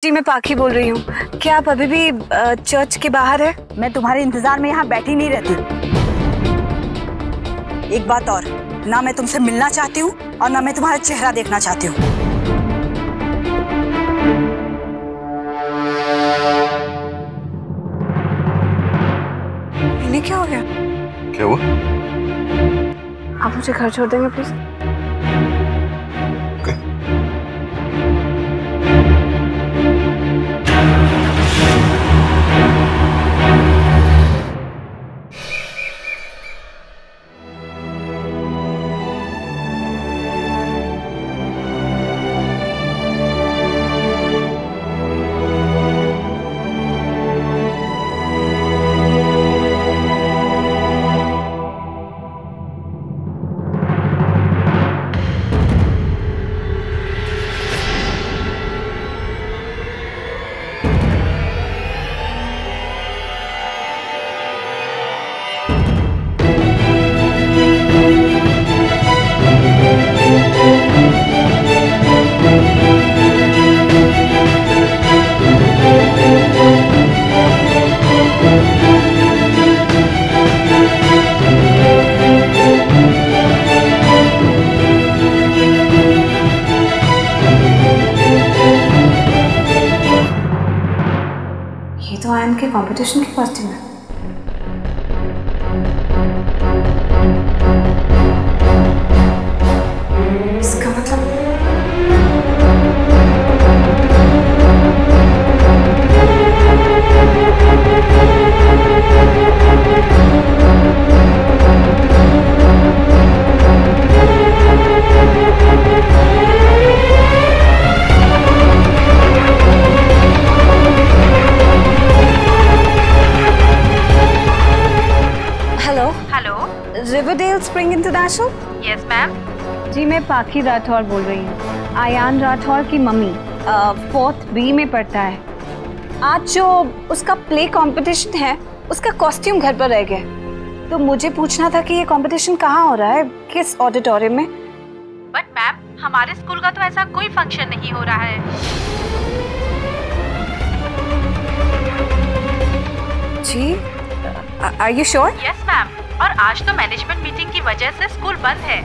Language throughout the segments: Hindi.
जी मैं पाखी बोल रही हूँ। क्या आप अभी भी चर्च के बाहर है? मैं तुम्हारे इंतजार में यहाँ बैठी नहीं रहती। एक बात और, ना मैं तुमसे मिलना चाहती हूँ और ना मैं तुम्हारा चेहरा देखना चाहती हूँ। इन्हें क्या हो गया? क्या हुआ? आप मुझे घर छोड़ देंगे प्लीज? तो आयन के कंपटीशन की कॉस्ट्यूम है। इसका मतलब Riverdale Spring International? Yes ma'am. जी मैं पाखी राठौर बोल रही हूँ, आयान राठौर की मम्मी। 4th B में पढ़ता है। आज जो उसका प्ले कंपटीशन है उसका कॉस्ट्यूम घर पर रह गया, तो मुझे पूछना था कि ये कंपटीशन कहाँ हो रहा है, किस ऑडिटोरियम में? बट मैम हमारे स्कूल का तो ऐसा कोई फंक्शन नहीं हो रहा है। जी are you sure? Yes ma'am, और आज तो मैनेजमेंट मीटिंग की वजह से स्कूल बंद है।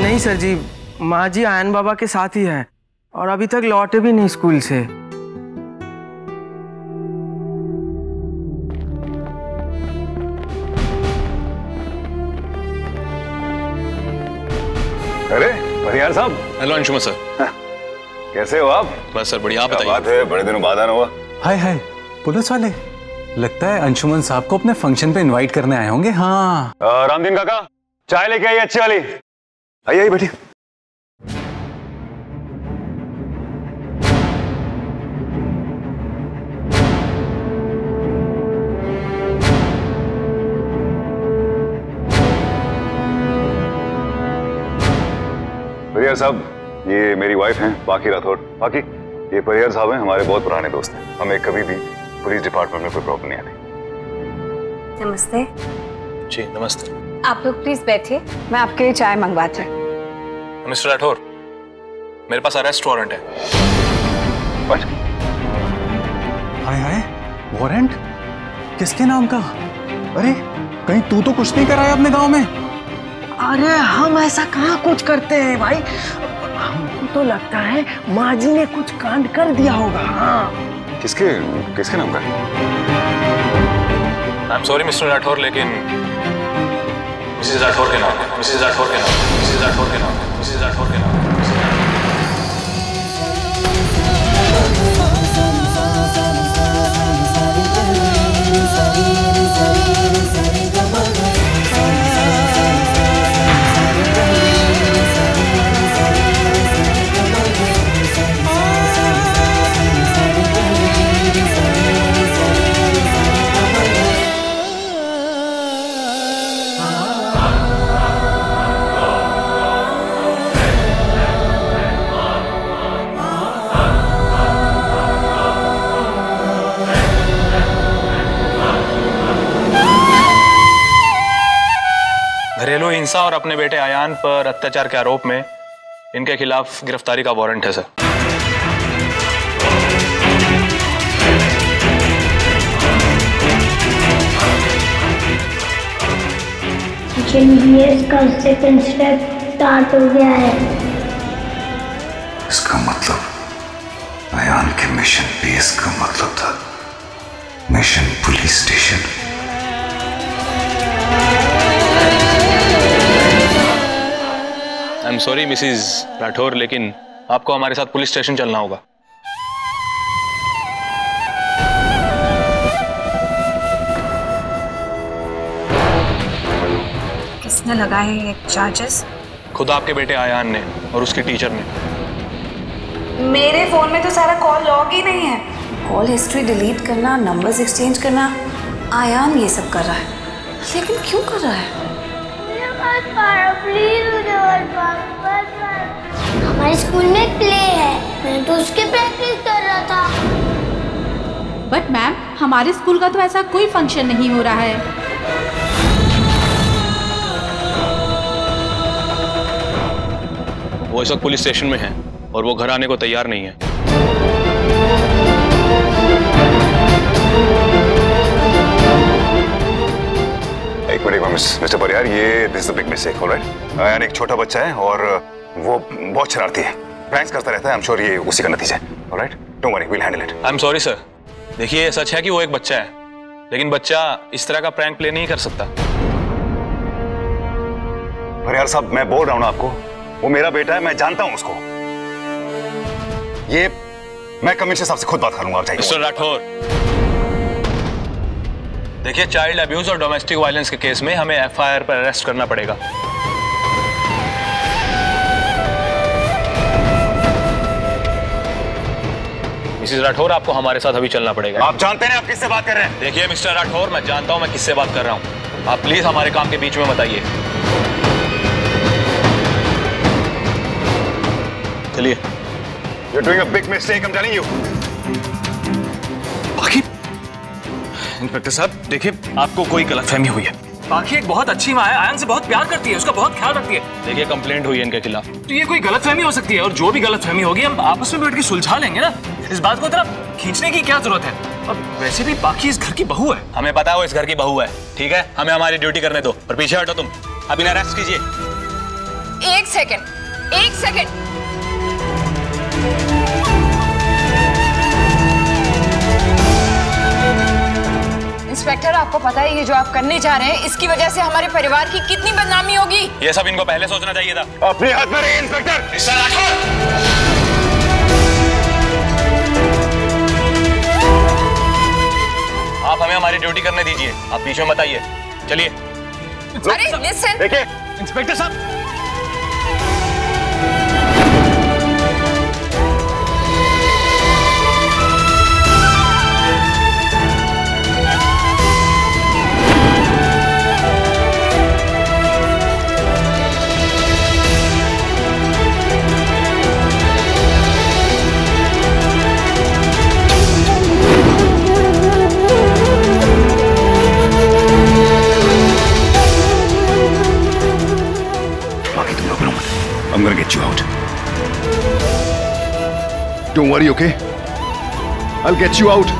नहीं सर जी, माँ जी आयन बाबा के साथ ही है और अभी तक लौटे भी नहीं स्कूल से। अरे परिहार साहब। Hello Anshuman sir. कैसे हो आप? बस सर बढ़िया, आप बताइए। बात है, बड़े दिनों बाद आना हुआ। हाय हाय, पुलिस वाले लगता है अंशुमन साहब को अपने फंक्शन पे इनवाइट करने आए होंगे। हाँ रामदीन काका, चाय लेके आइए अच्छी वाली। आइए आइए बैठिए। परिहार साहब, ये मेरी वाइफ हैं पाखी राठौर। पाखी, ये परिहार साहब हैं, हमारे बहुत पुराने दोस्त हैं। हमें कभी भी पुलिस डिपार्टमेंट में कोई प्रॉब्लम नहीं आती। नमस्ते। जी नमस्ते। आप लोग प्लीज बैठिए, मैं आपके लिए चाय मंगवाती हूँ। मिस्टर राठौर, मेरे पास अरेस्ट वारंट है। What? हाय हाय, वारंट किसके नाम का? अरे कहीं तू तो कुछ नहीं कराया अपने गांव में? अरे हम ऐसा कहाँ कुछ करते हैं भाई, हमको तो लगता है माँ जी ने कुछ कांड कर दिया होगा। हाँ। किसके किसके नाम का? आई एम सॉरी मिस्टर राठौर, लेकिन मिसेज राठौर के नाम है। मिसेज राठौर के नाम है। मिसेज राठौर के नाम है। मिसेज राठौर के नाम है। हिंसा और अपने बेटे आयान पर अत्याचार के आरोप में इनके खिलाफ गिरफ्तारी का वारंट है सर। का सेकंड स्टेप स्टार्ट हो गया है। इसका मतलब आयान के मिशन बेस का मतलब था mission police station. I am sorry Mrs Rathore, लेकिन आपको हमारे साथ पुलिस स्टेशन चलना होगा। किसने लगाए हैं ये चार्जेस? खुद आपके बेटे आयान ने और उसकी टीचर ने। मेरे फोन में तो सारा कॉल लॉग ही नहीं है। कॉल हिस्ट्री डिलीट करना, नंबर्स एक्सचेंज करना, आयान ये सब कर रहा है। लेकिन क्यों कर रहा है? हमारे स्कूल में प्ले है, मैं तो उसकी प्रैक्टिस कर रहा था। बट मैम, हमारे स्कूल का तो ऐसा कोई फंक्शन नहीं हो रहा है। वो इस वक्त पुलिस स्टेशन में है और वो घर आने को तैयार नहीं है। एक मिनट मिस्टर परियार, ये this is a big mistake. Alright, Ayaan एक छोटा बच्चा है और वो बहुत शरारती है, प्रैंक्स करता रहता है। आई एम श्योर ये उसी का नतीजा है। Alright, don't worry, we will handle it. I am sorry sir. देखिए, सच है कि वो एक बच्चा है, लेकिन बच्चा इस तरह का प्रैंक प्ले नहीं कर सकता। परियार साहब, मैं बोल रहा हूं ना आपको, वो मेरा बेटा है, मैं जानता हूं उसको। ये मैं कमिश्नर साहब से खुद बात करूंगा। आप जाइए। मिस्टर राठौर, देखिए, चाइल्ड अब्यूज और डोमेस्टिक वायलेंस के केस में हमें एफआईआर पर अरेस्ट करना पड़ेगा। मिसेस राठौर, आपको हमारे साथ अभी चलना पड़ेगा। आप जानते हैं आप किससे बात कर रहे हैं? देखिए मिस्टर राठौर, मैं जानता हूं मैं किससे बात कर रहा हूं। आप प्लीज हमारे काम के बीच में मत आइए। चलिए। You're doing a big mistake, I'm telling you. बाकी इंस्पेक्टर साहब, देखिए, आपको कोई गलतफहमी हुई है। बाकी एक बहुत अच्छी माँ है, आयन से बहुत प्यार करती है, उसका बहुत ख्याल रखती है। देखिए, कंप्लेंट हुई है इनके खिलाफ। तो ये कोई गलतफहमी हो सकती है, और जो भी गलतफहमी होगी हम आपस में बैठ के सुलझा लेंगे ना। इस बात को इतना खींचने की क्या जरूरत है? और वैसे भी बाकी इस घर की बहू है। हमें पता है वो इस घर की बहू है, ठीक है? हमें हमारी ड्यूटी करने दो और पीछे हटो तुम। अब इन्हें अरेस्ट कीजिए। एक सेकंड। इंस्पेक्टर, आपको पता है ये जो आप करने जा रहे हैं, इसकी वजह से हमारे परिवार की कितनी बदनामी होगी? ये सब इनको पहले सोचना चाहिए था। अपने हाथ में रहिए इंस्पेक्टर। मिस्टर राठौर, आप हमें हमारी ड्यूटी करने दीजिए, आप पीछे मत आइए। चलिए। अरे लिसन, देखिए इंस्पेक्टर साहब, I'm gonna get you out. Don't worry, okay? I'll get you out.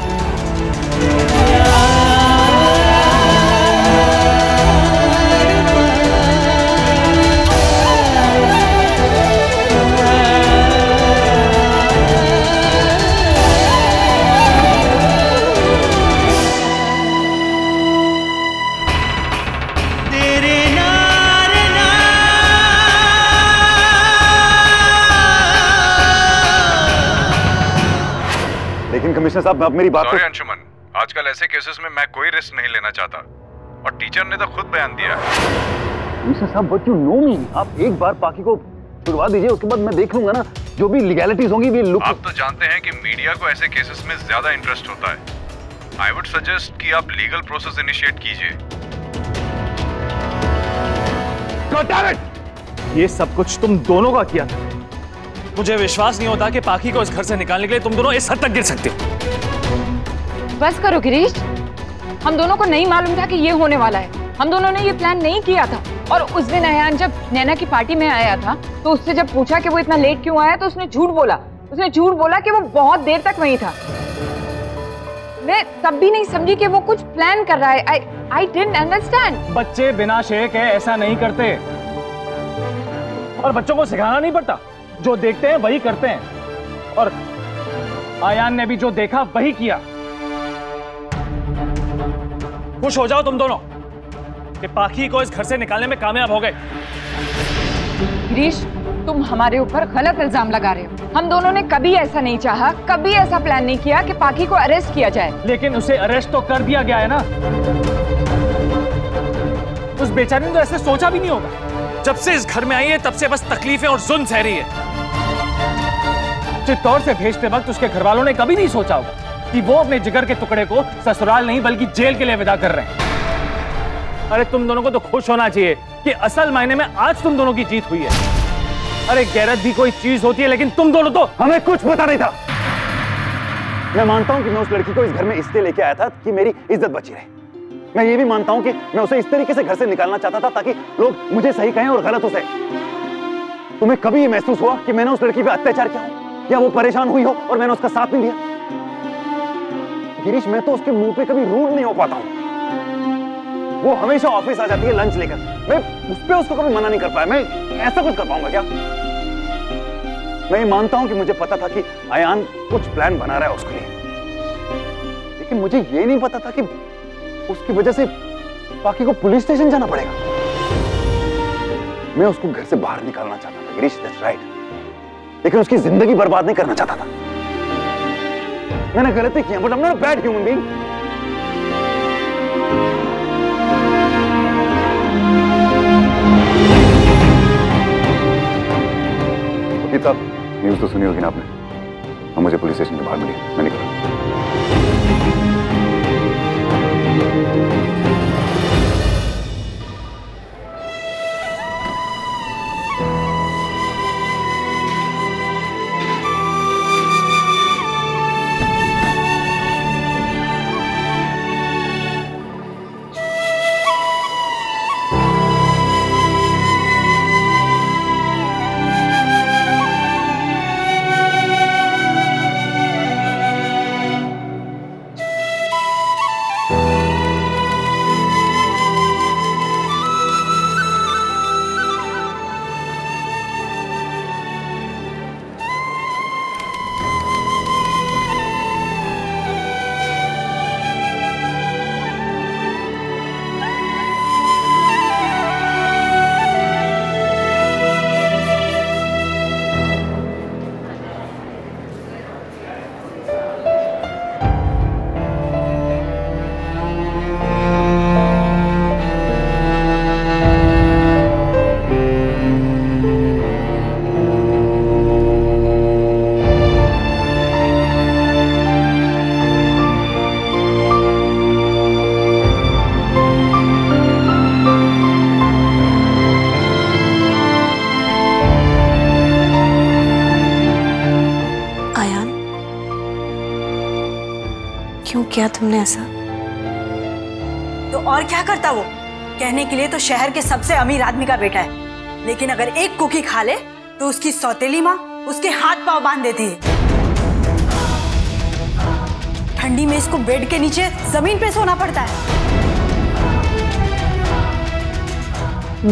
लेकिन कमिश्नर साहब, अब मेरी बात। सॉरी अंशुमन, आजकल ऐसे केसेस में मैं कोई रिस्क नहीं लेना चाहता, और टीचर ने तो खुद बयान दिया है। कमिश्नर साहब, बट यू नो मी, आप एक बार पाकी को छुड़वा दीजिए, उसके बाद मैं देख लूंगा ना, जो भी लीगैलिटीज होंगी वी लुक। आप तो जानते हैं कि मीडिया को ऐसे केसेस में ज्यादा इंटरेस्ट होता है। आई वुड सजेस्ट कि आप लीगल प्रोसेस इनिशिएट कीजिए। ये सब कुछ तुम दोनों का किया था। मुझे विश्वास नहीं होता कि पाकी को इस घर से निकालने के लिए तुम दोनों इस हद तक गिर सकते हो। बस करो गिरीश, हम दोनों को नहीं मालूम था कि ये होने वाला है। हम दोनों ने ये प्लान नहीं किया था। और उस दिन अयान जब नैना की पार्टी में आया था तो उससे जब पूछा कि वो इतना लेट क्यों आया तो उसने झूठ बोला। उसने झूठ बोला कि वो बहुत देर तक वहीं था। मैं तब भी नहीं समझी कि वो कुछ प्लान कर रहा है। I didn't understand। बच्चे बिना शेक है ऐसा नहीं करते, और बच्चों को सिखाना नहीं पड़ता, जो देखते हैं वही करते हैं। और आयान ने भी जो देखा वही किया। खुश हो जाओ तुम दोनों कि पाखी को इस घर से निकालने में कामयाब हो गए। गिरीश, तुम हमारे ऊपर गलत इल्जाम लगा रहे हो। हम दोनों ने कभी ऐसा नहीं चाहा, कभी ऐसा प्लान नहीं किया कि पाखी को अरेस्ट किया जाए। लेकिन उसे अरेस्ट तो कर दिया गया है ना। उस बेचारी ने तो ऐसे सोचा भी नहीं होगा। जब से इस घर में आई है तब से बस तकलीफें और जुल्म सह रही है। चित्तौड़ से भेजते वक्त उसके घर वालों ने कभी नहीं सोचा होगा कि वो अपने जिगर के टुकड़े को ससुराल नहीं बल्कि जेल के लिए विदा कर रहे हैं। अरे तुम दोनों को तो खुश होना चाहिए कि असल मायने में आज तुम दोनों की जीत हुई है। अरे गैरत भी कोई चीज होती है, लेकिन तुम दोनों तो हमें कुछ पता नहीं था। मैं मानता हूं कि मैं उस लड़की को इस घर में इसलिए लेके आया था कि मेरी इज्जत बची रहे। मैं ये भी मानता हूं कि मैं उसे इस तरीके से घर से निकालना चाहता था ताकि लोग मुझे सही कहें और गलत उसे। तुम्हें कभी ये महसूस हुआ कि मैंने उस लड़की पे अत्याचार किया हो या वो परेशान हुई हो और मैंने उसका साथ नहीं दिया? गिरीश, मैं तो उसके मुंह पे कभी रूड नहीं हो पाता हूं। वो हमेशा ऑफिस आ जाती है लंच लेकर, मैं उस पे उसको कभी मना नहीं कर पाया। मैं ऐसा कुछ कर पाऊंगा क्या? मैं ये मानता हूं कि मुझे पता था कि आयान कुछ प्लान बना रहा है उसके लिए, लेकिन मुझे ये नहीं पता था कि उसकी वजह से पाखी को पुलिस स्टेशन जाना पड़ेगा। मैं उसको घर से बाहर निकालना चाहता था गिरीश, दैट्स राइट, लेकिन उसकी जिंदगी बर्बाद नहीं करना चाहता था। मैंने गलती की, but I am not a bad human being. वकील साहब, न्यूज तो सुनी होगी ना आपने। हम मुझे पुलिस स्टेशन के बाहर मिली, मैं निकला। क्यों किया तुमने ऐसा? तो और क्या करता वो? कहने के लिए तो शहर के सबसे अमीर आदमी का बेटा है, लेकिन अगर एक कुकी खा ले तो उसकी सौतेली माँ उसके हाथ पांव बांध देती है। ठंडी में इसको बेड के नीचे जमीन पे सोना पड़ता है।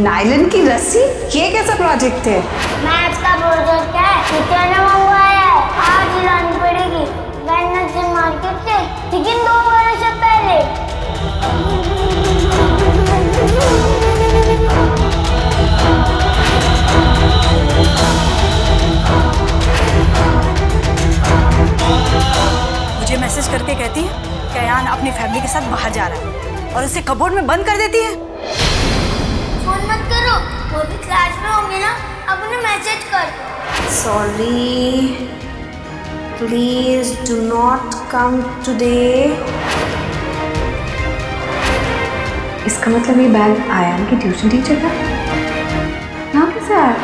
नायलन की रस्सी, ये कैसा प्रोजेक्ट है? मैथ्स का प्रोजेक्ट है, टीचर ने मंगवाया है। आज ही लानी पड़ेगी वेडनेसडे मार्केट से, लेकिन 2 बरस से पहले। मुझे मैसेज करके कहती है कि अयान अपनी फैमिली के साथ बाहर जा रहा है और उसे कबोर्ड में बंद कर देती है। फोन मत करो, वो भी क्लास में होंगे ना, अब उन्हें मैसेज कर। Sorry, please do not come today. इसका मतलब ये बैग आयान की ट्यूशन टीचर का यहाँ कैसे आया?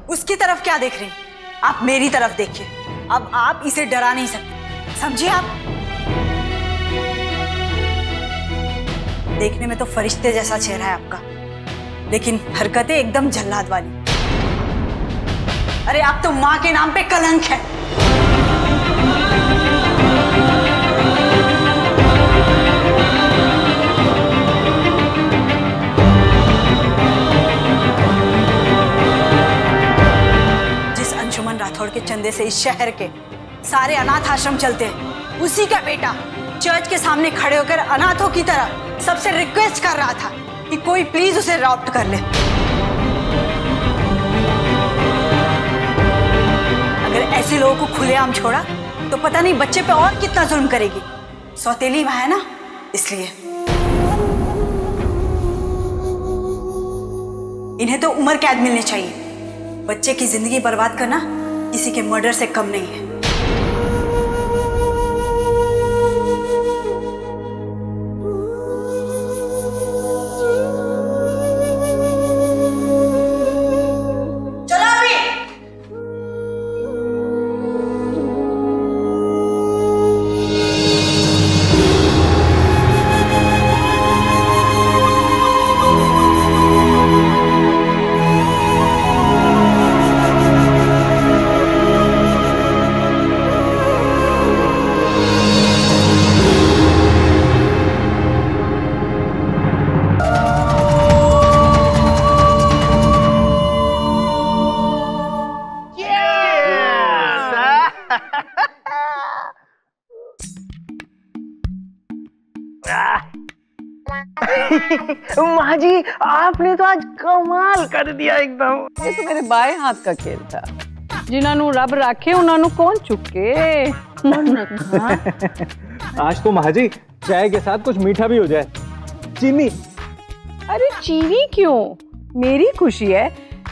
उसकी तरफ क्या देख रही हैं? आप मेरी तरफ देखिए। अब आप इसे डरा नहीं सकते, समझिए आप? देखने में तो फरिश्ते जैसा चेहरा है आपका, लेकिन हरकतें एकदम जल्लाद वाली। अरे आप तो माँ के नाम पे कलंक है। जिस अंशुमन राठौड़ के चंदे से इस शहर के सारे अनाथ आश्रम चलते हैं, उसी का बेटा चर्च के सामने खड़े होकर अनाथों की तरह सबसे रिक्वेस्ट कर रहा था कि कोई प्लीज उसे रॉप्ट कर ले। अगर ऐसे लोगों को खुलेआम छोड़ा तो पता नहीं बच्चे पे और कितना जुल्म करेगी। सौतेली माँ है ना, इसलिए। इन्हें तो उम्र कैद मिलनी चाहिए। बच्चे की जिंदगी बर्बाद करना किसी के मर्डर से कम नहीं है। माँ जी, आपने तो आज कमाल कर दिया एकदम। ये तो मेरे बाएं हाथ का खेल था। जिन्होंने रब रखे उन्होंने कौन चुके। आज तो माँ जी चाय के साथ कुछ मीठा भी हो जाए। चीनी। अरे चीनी क्यों, मेरी खुशी है।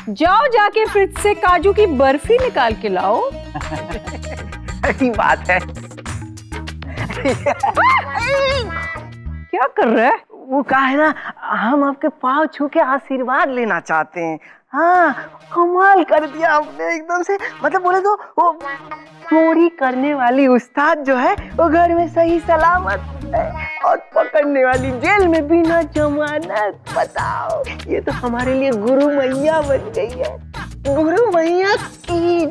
जाओ जाके फ्रिज से काजू की बर्फी निकाल के लाओ। सही बात है। क्या कर रहा है? वो कहा है ना, हम आपके पाँव छू के आशीर्वाद लेना चाहते हैं। हाँ, कमाल कर दिया आपने एकदम से। मतलब बोले तो वो चोरी करने वाली उस्ताद जो है वो घर में सही सलामत है, और पकड़ने वाली जेल में बिना जमानत। बताओ, ये तो हमारे लिए गुरु मैया बन गई है। गुरु मैया की।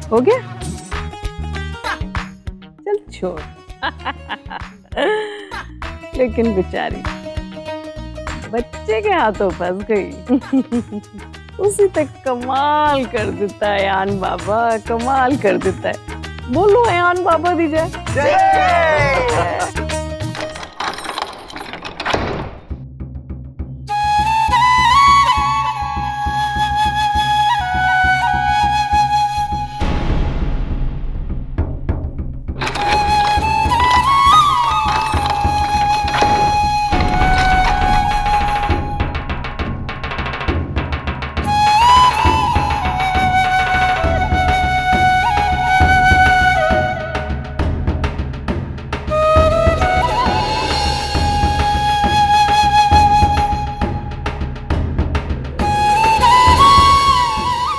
हो गया, चल छोड़। लेकिन बेचारी बच्चे के हाथों फंस गई। उसी तक कमाल कर देता है अयान बाबा, कमाल कर देता है। बोलो अयान बाबा दी जाए।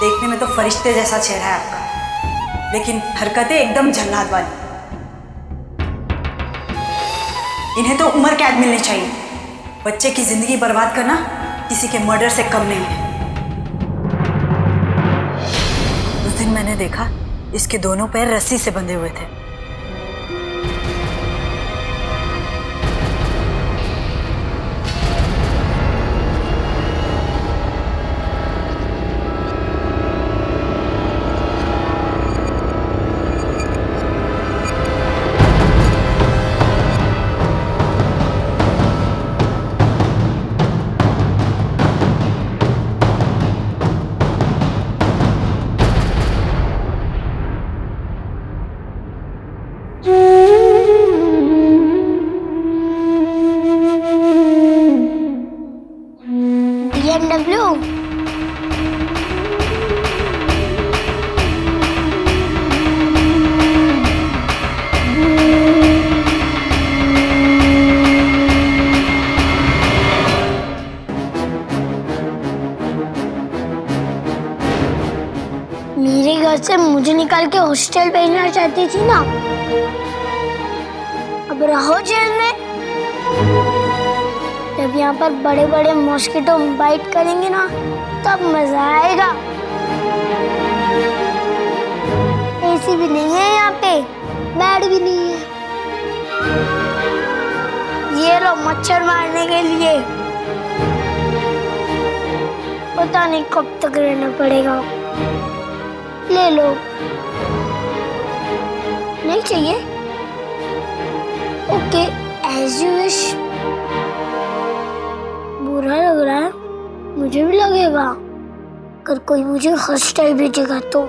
देखने में तो फरिश्ते जैसा चेहरा है आपका, लेकिन हरकतें एकदम जल्लाद वाली। इन्हें तो उम्र कैद मिलनी चाहिए। बच्चे की जिंदगी बर्बाद करना किसी के मर्डर से कम नहीं है। उस दिन मैंने देखा इसके दोनों पैर रस्सी से बंधे हुए थे। BMW। मेरे घर से मुझे निकाल के हॉस्टल भेजना चाहती थी ना, अब रहो जेल में। जब यहाँ पर बड़े बड़े मॉस्किटो बाइट करेंगे ना तब मजा आएगा। एसी भी नहीं है यहाँ पे, बेड भी नहीं है। ये लो मच्छर मारने के लिए। पता नहीं कब तक रहना पड़ेगा। ले लो। नहीं चाहिए? Okay, as you wish. बुरा लग रहा है, मुझे भी लगेगा। अगर कोई मुझे हॉस्टल भेजेगा तो।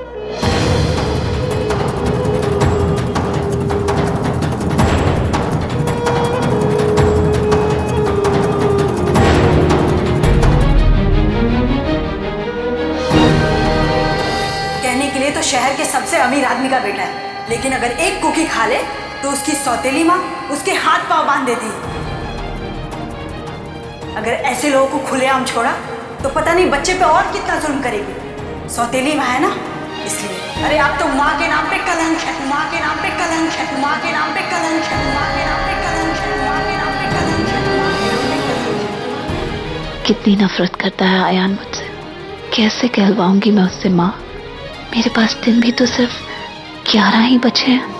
कहने के लिए तो शहर के सबसे अमीर आदमी का बेटा है, लेकिन अगर एक कुकी खा ले तो उसकी सौतेली माँ उसके हाथ पांव बांध देती है। अगर ऐसे लोगों को खुलेआम छोड़ा तो पता नहीं बच्चे पे और कितना जुल्म करेगी। सौतेली माँ है ना, इसलिए। अरे आप तो माँ के नाम पे कलंक है, माँ के नाम पे कलंक है, माँ के नाम पे कलंक है, माँ के नाम पे कलंक है, माँ के नाम पे कलंक है, माँ के नाम पे कलंक है। कितनी नफरत करता है आयान मुझसे, कैसे कहलवाऊंगी मैं उससे माँ। मेरे पास दिन भी तो सिर्फ 11 ही बचे हैं।